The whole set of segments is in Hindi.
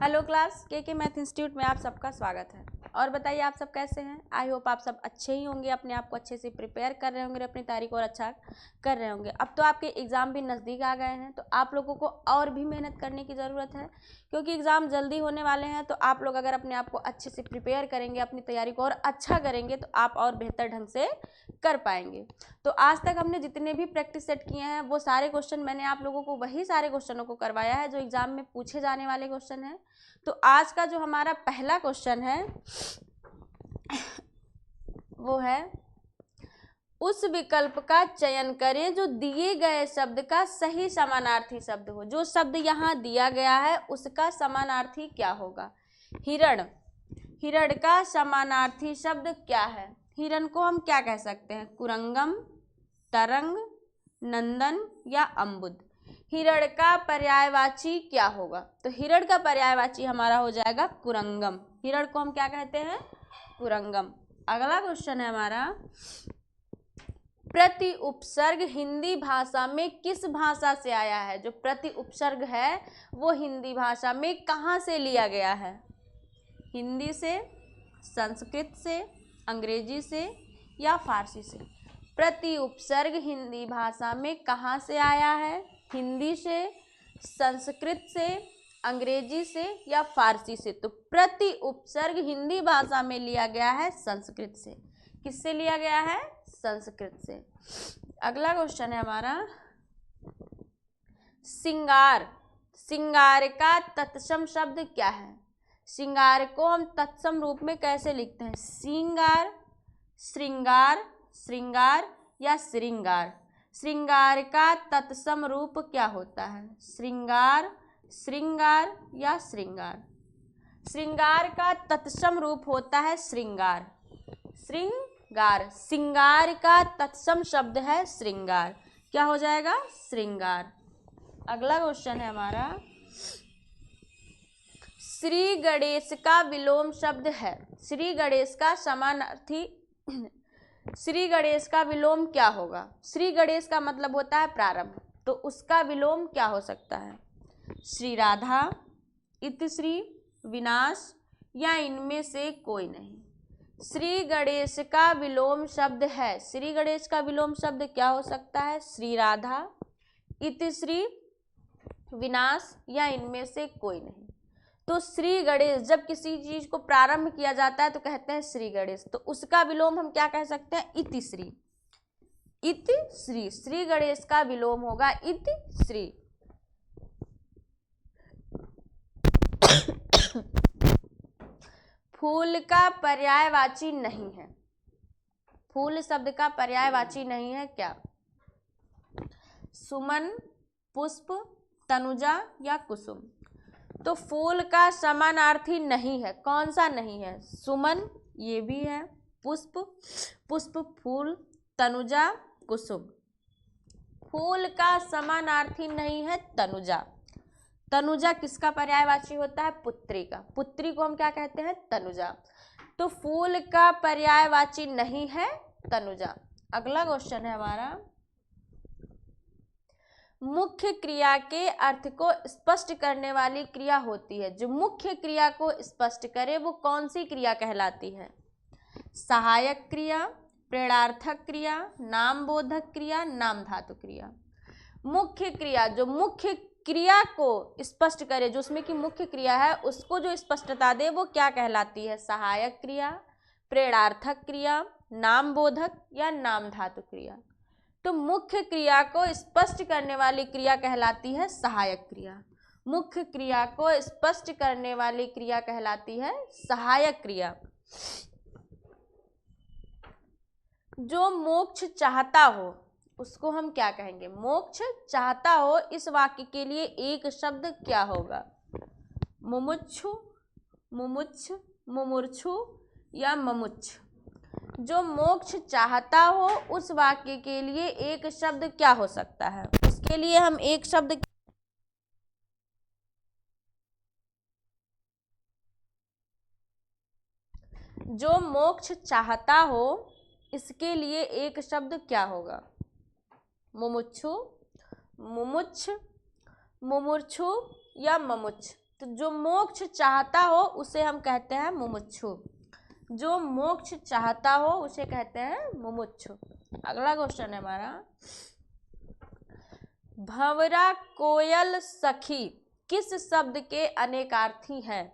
हेलो क्लास के मैथ इंस्टीट्यूट में आप सबका स्वागत है। और बताइए आप सब कैसे हैं। आई होप आप सब अच्छे ही होंगे, अपने आप को अच्छे से प्रिपेयर कर रहे होंगे, अपनी तैयारी को और अच्छा कर रहे होंगे। अब तो आपके एग्ज़ाम भी नज़दीक आ गए हैं, तो आप लोगों को और भी मेहनत करने की ज़रूरत है, क्योंकि एग्ज़ाम जल्दी होने वाले हैं। तो आप लोग अगर अपने आप को अच्छे से प्रिपेयर करेंगे, अपनी तैयारी को और अच्छा करेंगे, तो आप और बेहतर ढंग से कर पाएंगे। तो आज तक हमने जितने भी प्रैक्टिस सेट किए हैं वो सारे क्वेश्चन मैंने आप लोगों को वही सारे क्वेश्चनों को करवाया है जो एग्ज़ाम में पूछे जाने वाले क्वेश्चन हैं। तो आज का जो हमारा पहला क्वेश्चन है वो है, उस विकल्प का चयन करें जो दिए गए शब्द का सही समानार्थी शब्द हो। जो शब्द यहाँ दिया गया है उसका समानार्थी क्या होगा। हिरण, हिरण का समानार्थी शब्द क्या है। हिरण को हम क्या कह सकते हैं, कुरंगम, तरंग, नंदन या अम्बुद। हिरण का पर्यायवाची क्या होगा, तो हिरण का पर्यायवाची हमारा हो जाएगा कुरंगम। हिरण को हम क्या कहते हैं, कुरंगम। अगला क्वेश्चन है हमारा, प्रति उपसर्ग हिंदी भाषा में किस भाषा से आया है। जो प्रति उपसर्ग है वो हिंदी भाषा में कहाँ से लिया गया है। हिंदी से, संस्कृत से, अंग्रेजी से या फारसी से। प्रति उपसर्ग हिंदी भाषा में कहाँ से आया है, हिंदी से, संस्कृत से, अंग्रेजी से या फारसी से। तो प्रति उपसर्ग हिंदी भाषा में लिया गया है संस्कृत से। किससे लिया गया है, संस्कृत से। अगला क्वेश्चन है हमारा, सिंगार, सिंगार का तत्सम शब्द क्या है। सिंगार को हम तत्सम रूप में कैसे लिखते हैं, सिंगार, श्रृंगार, श्रृंगार या श्रृंगार। श्रृंगार का तत्सम रूप क्या होता है, श्रृंगार, श्रृंगार या श्रृंगार। श्रृंगार का तत्सम रूप होता है श्रृंगार, श्रृंगार। सिंगार का तत्सम शब्द है श्रृंगार, क्या हो जाएगा, श्रृंगार। अगला क्वेश्चन है हमारा, श्री गणेश का विलोम शब्द है। श्री गणेश का समानार्थी, श्री गणेश का विलोम क्या होगा। श्री गणेश का मतलब होता है प्रारंभ, तो उसका विलोम क्या हो सकता है, श्री राधा, इतिश्री, विनाश या इनमें से कोई नहीं। श्री गणेश का विलोम शब्द है, श्री गणेश का विलोम शब्द क्या हो सकता है, श्री राधा, इतिश्री, विनाश या इनमें से कोई नहीं। तो श्री गणेश, जब किसी चीज को प्रारंभ किया जाता है तो कहते हैं श्री गणेश, तो उसका विलोम हम क्या कह सकते हैं, इतिश्री, इतिश्री। श्री गणेश का विलोम होगा इतिश्री। फूल का पर्यायवाची नहीं है, फूल शब्द का पर्यायवाची नहीं है क्या, सुमन, पुष्प, तनुजा या कुसुम। तो फूल का समानार्थी नहीं है, कौन सा नहीं है, सुमन, ये भी है, पुष्प, पुष्प फूल, तनुजा कुसुम। फूल का समानार्थी नहीं है तनुजा। तनुजा किसका पर्यायवाची होता है, पुत्री का। पुत्री को हम क्या कहते हैं, तनुजा। तो फूल का पर्यायवाची नहीं है तनुजा। अगला क्वेश्चन है हमारा, मुख्य क्रिया के अर्थ को स्पष्ट करने वाली क्रिया होती है। जो मुख्य क्रिया को स्पष्ट करे वो कौन सी क्रिया कहलाती है, सहायक क्रिया, प्रेरणार्थक क्रिया, नामबोधक क्रिया, नाम धातु क्रिया। मुख्य क्रिया, जो मुख्य क्रिया को स्पष्ट करे, जो उसमें की मुख्य क्रिया है उसको जो स्पष्टता दे वो क्या कहलाती है, सहायक क्रिया, प्रेरणार्थक क्रिया, नामबोधक या नाम धातु क्रिया। तो मुख्य क्रिया को स्पष्ट करने वाली क्रिया कहलाती है सहायक क्रिया। मुख्य क्रिया को स्पष्ट करने वाली क्रिया कहलाती है सहायक क्रिया। जो मोक्ष चाहता हो उसको हम क्या कहेंगे, मोक्ष चाहता हो। इस वाक्य के लिए एक शब्द क्या होगा, मुमुक्षु, मुमुक्ष, मुमुर्क्षु या ममुच्छ। जो मोक्ष चाहता हो उस वाक्य के लिए एक शब्द क्या हो सकता है, उसके लिए हम एक शब्द, जो मोक्ष चाहता हो इसके लिए एक शब्द क्या होगा, मुमुक्षु, मुमुच्छ, मुमुर्क्षु या ममुच्छ। तो जो मोक्ष चाहता हो उसे हम कहते हैं मुमुक्षु। जो मोक्ष चाहता हो उसे कहते हैं मुमुक्षु। अगला क्वेश्चन है हमारा, भंवरा कोयल सखी किस शब्द के अनेकार्थी हैं?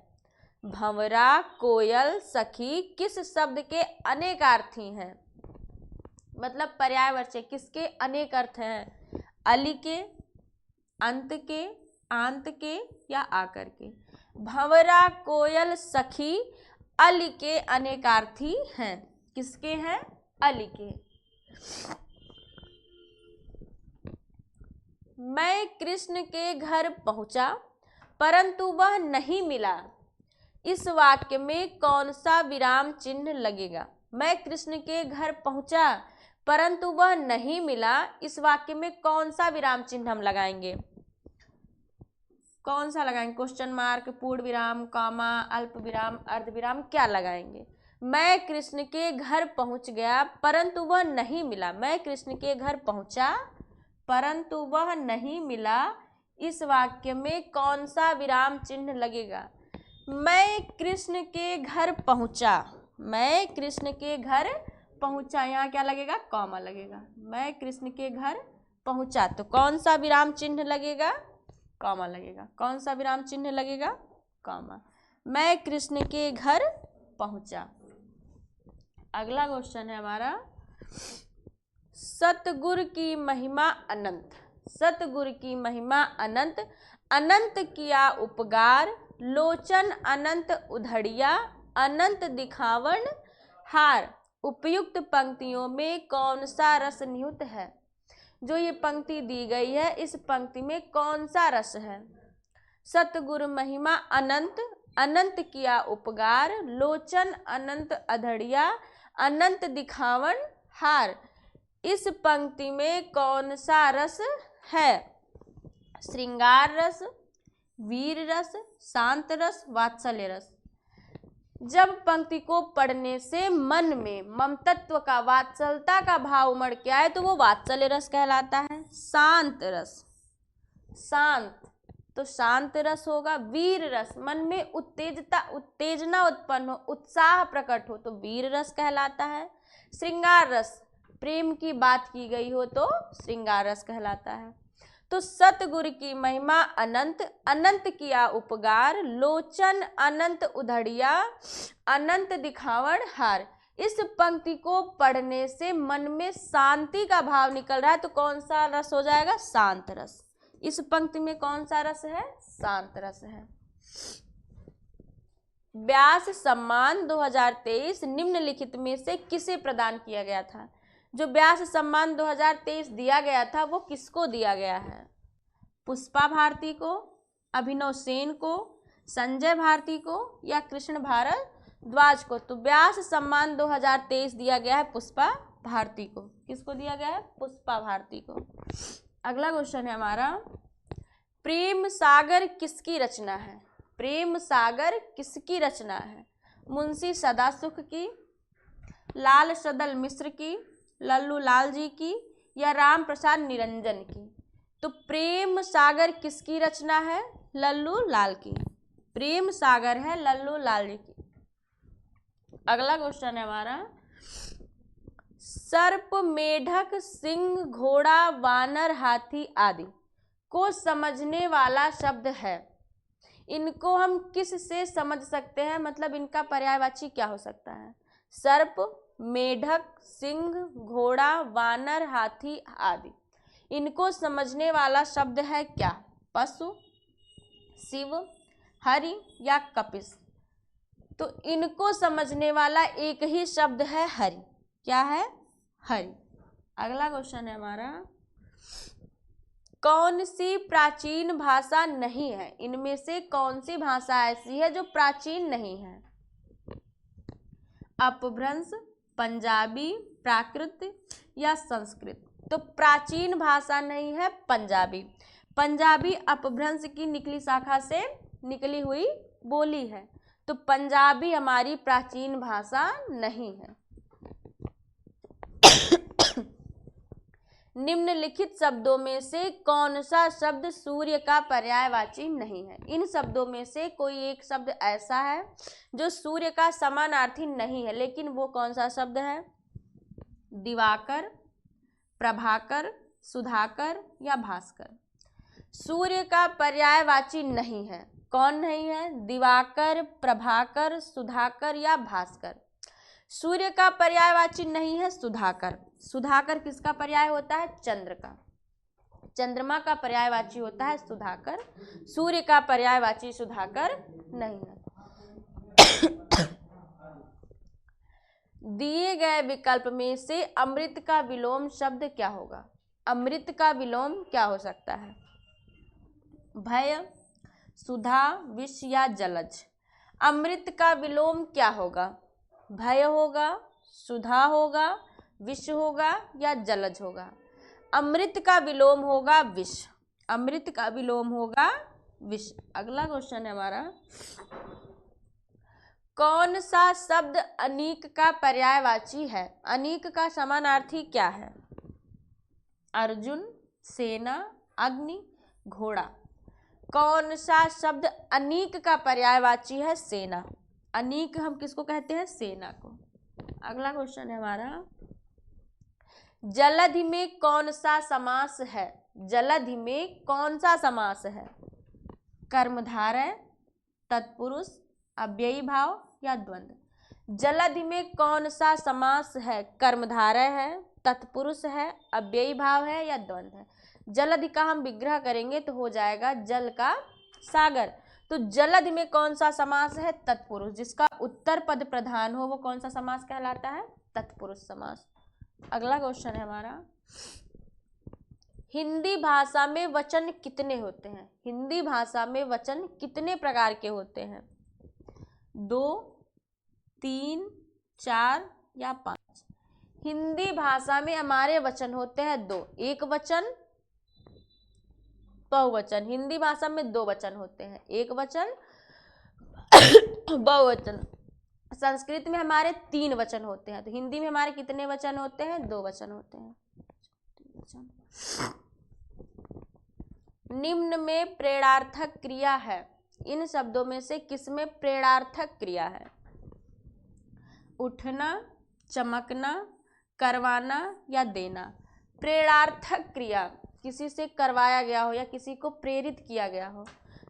भंवरा कोयल सखी किस शब्द के अनेकार्थी हैं? मतलब पर्यायवाची, किसके अनेक अर्थ हैं? अली के, अंत के, आंत के या आकर के। भंवरा कोयल सखी अली के अनेकार्थी हैं। किसके हैं? अली के। मैं कृष्ण के घर पहुंचा परंतु वह नहीं मिला, इस वाक्य में कौन सा विराम चिन्ह लगेगा? मैं कृष्ण के घर पहुंचा परंतु वह नहीं मिला, इस वाक्य में कौन सा विराम चिन्ह हम लगाएंगे? कौन सा लगाएंगे? क्वेश्चन मार्क, पूर्ण विराम, कॉमा, अल्प विराम, अर्ध विराम, क्या लगाएंगे? मैं कृष्ण के घर पहुंच गया परंतु वह नहीं मिला। मैं कृष्ण के घर पहुंचा परंतु वह नहीं मिला, इस वाक्य में कौन सा विराम चिन्ह लगेगा? मैं कृष्ण के घर पहुंचा, मैं कृष्ण के घर पहुंचा, यहाँ क्या लगेगा? कॉमा लगेगा। मैं कृष्ण के घर पहुंचा तो कौन सा विराम चिन्ह लगेगा? कॉमा लगेगा। कौन सा विराम चिन्ह लगेगा? कॉमा। मैं कृष्ण के घर पहुंचा। अगला क्वेश्चन है हमारा, सतगुरु की महिमा अनंत। सतगुरु की महिमा अनंत, अनंत किया उपकार, लोचन अनंत उधड़िया, अनंत दिखावन हार। उपयुक्त पंक्तियों में कौन सा रस निहित है? जो ये पंक्ति दी गई है इस पंक्ति में कौन सा रस है? सतगुरु महिमा अनंत, अनंत किया उपकार, लोचन अनंत अधड़िया, अनंत दिखावन हार। इस पंक्ति में कौन सा रस है? श्रृंगार रस, वीर रस, शांत रस, वात्सल्य रस। जब पंक्ति को पढ़ने से मन में ममतत्व का, वात्सल्यता का भाव उमड़ के आए तो वो वात्सल्य रस कहलाता है। शांत रस, शांत तो शांत रस होगा। वीर रस, मन में उत्तेजना उत्पन्न हो, उत्साह प्रकट हो तो वीर रस कहलाता है। श्रृंगार रस, प्रेम की बात की गई हो तो श्रृंगार रस कहलाता है। तो सतगुरु की महिमा अनंत, अनंत किया उपकार, लोचन अनंत उधड़िया, अनंत दिखावन हार। इस पंक्ति को पढ़ने से मन में शांति का भाव निकल रहा है तो कौन सा रस हो जाएगा? शांत रस। इस पंक्ति में कौन सा रस है? शांत रस है। व्यास सम्मान 2023 निम्नलिखित में से किसे प्रदान किया गया था? जो व्यास सम्मान 2023 दिया गया था वो किसको दिया गया है? पुष्पा भारती को, अभिनव सेन को, संजय भारती को या कृष्ण भारद्वाज को? तो व्यास सम्मान 2023 दिया गया है पुष्पा भारती को। किसको दिया गया है? पुष्पा भारती को। अगला क्वेश्चन है हमारा, प्रेम सागर किसकी रचना है? प्रेम सागर किसकी रचना है? मुंशी सदासुख की, लाल सदल मिश्र की, लल्लू लाल जी की या राम प्रसाद निरंजन की? तो प्रेम सागर किसकी रचना है? लल्लू लाल की। प्रेम सागर है लल्लू लाल जी की। अगला क्वेश्चन है हमारा, सर्प, मेढक, सिंह, घोड़ा, वानर, हाथी आदि को समझने वाला शब्द है। इनको हम किस से समझ सकते हैं? मतलब इनका पर्यायवाची क्या हो सकता है? सर्प, मेढक, सिंह, घोड़ा, वानर, हाथी आदि, इनको समझने वाला शब्द है क्या? पशु, शिव, हरि या कपिस? तो इनको समझने वाला एक ही शब्द है हरि। क्या है? हरि। अगला क्वेश्चन है हमारा, कौन सी प्राचीन भाषा नहीं है? इनमें से कौन सी भाषा ऐसी है जो प्राचीन नहीं है? अपभ्रंश, पंजाबी, प्राकृत या संस्कृत? तो प्राचीन भाषा नहीं है पंजाबी। पंजाबी अपभ्रंश की निकली शाखा से निकली हुई बोली है, तो पंजाबी हमारी प्राचीन भाषा नहीं है। निम्नलिखित शब्दों में से कौन सा शब्द सूर्य का पर्यायवाची नहीं है? इन शब्दों में से कोई एक शब्द ऐसा है जो सूर्य का समानार्थी नहीं है, लेकिन वो कौन सा शब्द है? दिवाकर, प्रभाकर, सुधाकर या भास्कर? सूर्य का पर्यायवाची नहीं है। कौन नहीं है? दिवाकर, प्रभाकर, सुधाकर या भास्कर? सूर्य का पर्यायवाची नहीं है सुधाकर। सुधाकर किसका पर्याय होता है? चंद्र का। चंद्रमा का पर्यायवाची होता है सुधाकर। सूर्य का पर्यायवाची सुधाकर नहीं है। दिए गए विकल्प में से अमृत का विलोम शब्द क्या होगा? अमृत का विलोम क्या हो सकता है? भय, सुधा, विष या जलज? अमृत का विलोम क्या होगा? भय होगा, सुधा होगा, विष होगा या जलज होगा? अमृत का विलोम होगा विष। अमृत का विलोम होगा विष। अगला क्वेश्चन है हमारा, कौन सा शब्द अनीक का पर्यायवाची है? अनीक का समानार्थी क्या है? अर्जुन, सेना, अग्नि, घोड़ा? कौन सा शब्द अनीक का पर्यायवाची है? सेना। अनीक हम किसको कहते हैं? सेना को। अगला क्वेश्चन है हमारा, जलधि में कौन सा समास है? जलधि में कौन सा समास है? कर्मधारय, तत्पुरुष, अव्ययी भाव या द्वंद्व? जलधि में कौन सा समास है? कर्मधारय है, तत्पुरुष है, अव्ययी भाव है या द्वंद्व है? जलधि का हम विग्रह करेंगे तो हो जाएगा जल का सागर। तो जलधि में कौन सा समास है? तत्पुरुष। जिसका उत्तर पद प्रधान हो वो कौन सा समास कहलाता है? तत्पुरुष समास। अगला क्वेश्चन है हमारा, हिंदी भाषा में वचन कितने होते हैं? हिंदी भाषा में वचन कितने प्रकार के होते हैं? 2, 3, 4 या 5? हिंदी भाषा में हमारे वचन होते हैं 2, एक वचन, बहुवचन। हिंदी भाषा में 2 वचन होते हैं, एक वचन, बहुवचन। संस्कृत में हमारे 3 वचन होते हैं। तो हिंदी में हमारे कितने वचन होते हैं? 2 वचन होते हैं। निम्न में प्रेरणार्थक क्रिया है। इन शब्दों में से किसमें प्रेरणार्थक क्रिया है? उठना, चमकना, करवाना या देना? प्रेरणार्थक क्रिया किसी से करवाया गया हो या किसी को प्रेरित किया गया हो,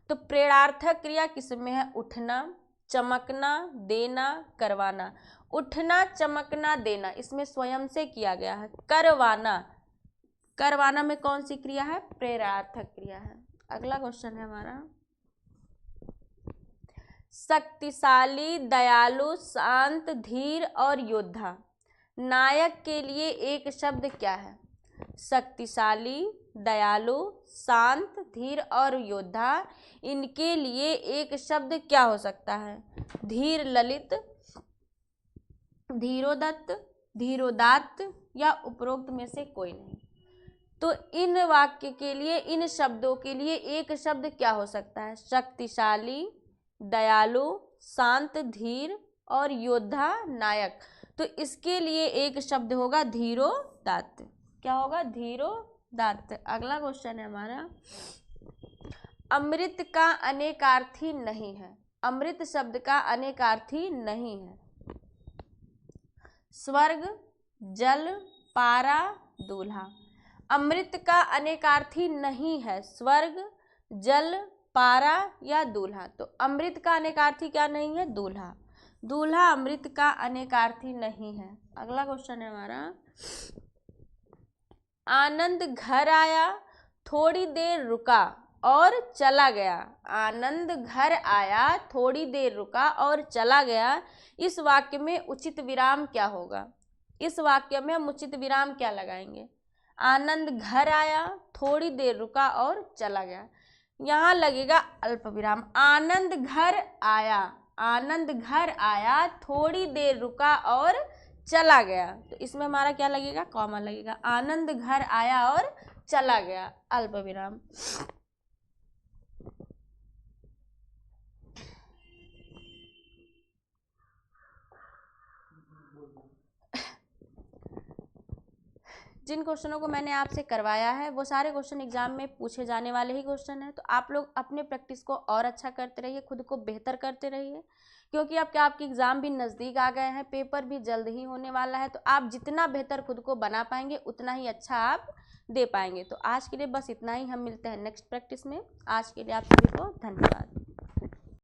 तो प्रेरणार्थक क्रिया किसमें है? उठना, चमकना, देना, करवाना। उठना, चमकना, देना इसमें स्वयं से किया गया है। करवाना, करवाना में कौन सी क्रिया है? प्रेरणार्थक क्रिया है। अगला क्वेश्चन है हमारा, शक्तिशाली, दयालु, शांत, धीर और योद्धा, नायक के लिए एक शब्द क्या है? शक्तिशाली, दयालु, शांत, धीर और योद्धा, इनके लिए एक शब्द क्या हो सकता है? धीर ललित, धीरोदत्त, धीरोदात्त या उपरोक्त में से कोई नहीं? तो इन वाक्य के लिए, इन शब्दों के लिए एक शब्द क्या हो सकता है? शक्तिशाली, दयालु, शांत, धीर और योद्धा, नायक। तो इसके लिए एक शब्द होगा धीरोदात्त। क्या होगा? धीरोदात्त। अगला क्वेश्चन है हमारा, अमृत का अनेकार्थी नहीं है। अमृत शब्द का अनेकार्थी नहीं है। स्वर्ग, जल, पारा, दूल्हा। अमृत का अनेकार्थी नहीं है स्वर्ग, जल, पारा या दूल्हा। तो अमृत का अनेकार्थी क्या नहीं है? दूल्हा। दूल्हा अमृत का अनेकार्थी नहीं है। अगला क्वेश्चन है हमारा, आनंद घर आया, थोड़ी देर रुका और चला गया। आनंद घर आया, थोड़ी देर रुका और चला गया। इस वाक्य में उचित विराम क्या होगा? इस वाक्य में हम उचित विराम क्या लगाएंगे? आनंद घर आया, थोड़ी देर रुका और चला गया, यहाँ लगेगा अल्प विराम। आनंद घर आया, आनंद घर आया, थोड़ी देर रुका और चला गया, तो इसमें हमारा क्या लगेगा? कॉमा लगेगा। आनंद घर आया और चला गया, अल्प विराम। जिन क्वेश्चनों को मैंने आपसे करवाया है वो सारे क्वेश्चन एग्जाम में पूछे जाने वाले ही क्वेश्चन हैं। तो आप लोग अपने प्रैक्टिस को और अच्छा करते रहिए, खुद को बेहतर करते रहिए, क्योंकि अब क्या आपके एग्ज़ाम भी नज़दीक आ गए हैं, पेपर भी जल्द ही होने वाला है। तो आप जितना बेहतर खुद को बना पाएंगे उतना ही अच्छा आप दे पाएंगे। तो आज के लिए बस इतना ही, हम मिलते हैं नेक्स्ट प्रैक्टिस में। आज के लिए आप सभी को धन्यवाद।